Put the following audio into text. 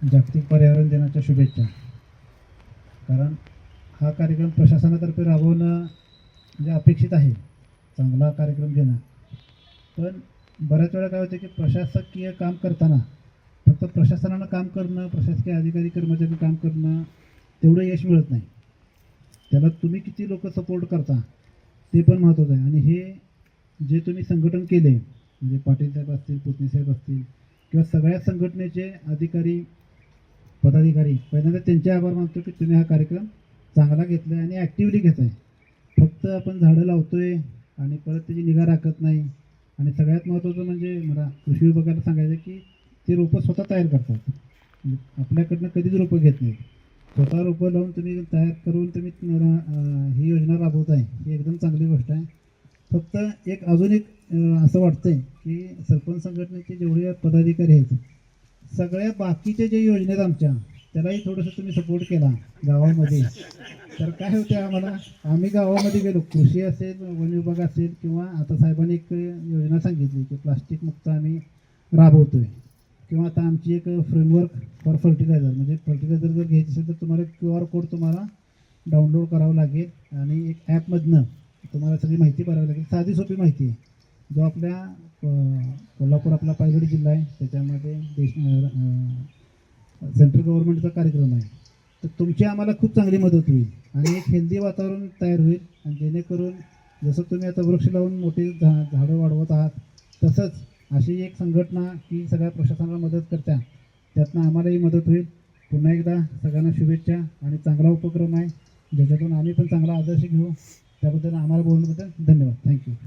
जागतिक पर्यावरण दिनाच्या शुभेच्छा. कारण हा कार्यक्रम प्रशासनातर्फे राबवणं म्हणजे अपेक्षित आहे, चांगला कार्यक्रम घेणं. पण बऱ्याच वेळा काय होते की प्रशासकीय काम करताना फक्त प्रशासनानं काम करणं, प्रशासकीय अधिकारी कर्मचारी काम करणं तेवढं यश मिळत नाही. त्याला तुम्ही किती लोक सपोर्ट करता ते पण महत्त्वाचं आहे. आणि हे जे तुम्ही संघटन केले म्हणजे पाटील साहेब असतील, पुतणी साहेब असतील किंवा सगळ्या संघटनेचे अधिकारी पदाधिकारी, पहिल्यांदा त्यांचे आभार मानतो की तुम्ही हा कार्यक्रम चांगला घेतला आहे आणि ॲक्टिव्हली घेत आहे. फक्त आपण झाडं लावतोय आणि परत त्याची निगा राखत नाही. आणि सगळ्यात महत्त्वाचं म्हणजे मला कृषी विभागाला सांगायचं की ते रोपं स्वतः तयार करतात. म्हणजे आपल्याकडनं कधीच रोपं घेत नाहीत. स्वतः रोपं लावून तुम्ही तयार करून तुम्ही ही योजना राबवताय, ही एकदम चांगली गोष्ट आहे. फक्त एक अजून एक असं वाटतंय की सरपंच संघटनेचे जेवढे पदाधिकारी आहेत, सगळ्या बाकीच्या ज्या योजना आहेत आमच्या, त्यालाही थोडंसं तुम्ही सपोर्ट केला गावामध्ये, तर काय होते आम्ही गावामध्ये गेलो, कृषी असेल, वन विभाग असेल किंवा आता साहेबांनी एक योजना सांगितली की प्लास्टिक मुक्त आम्ही राबवतोय. किंवा आता आमची एक फ्रेमवर्क फॉर फर्टिलायझर, म्हणजे फर्टिलायझर जर घ्यायचं असेल तर तुम्हाला QR कोड तुम्हाला डाउनलोड करावं लागेल आणि एक ॲपमधनं तुम्हाला सगळी माहिती भरावी लागेल. साधी सोपी माहिती आहे. जो आपल्या कोल्हापूर आपला पायलट जिल्हा आहे, त्याच्यामध्ये सेंट्रल गव्हर्नमेंटचा कार्यक्रम आहे. तर तुमची आम्हाला खूप चांगली मदत होईल आणि एक हेल्दी वातावरण तयार होईल. आणि जेणेकरून जसं तुम्ही आता वृक्ष लावून मोठी झाडं वाढवत आहात, तसंच अशी एक संघटना की सगळ्या प्रशासनाला मदत करत्या, त्यातनं आम्हालाही मदत होईल. पुन्हा एकदा सगळ्यांना शुभेच्छा. आणि चांगला उपक्रम आहे ज्याच्यातून आम्ही पण चांगला आदर्श घेऊ. त्याबद्दल आम्हाला बोलण्याबद्दल धन्यवाद. थँक्यू.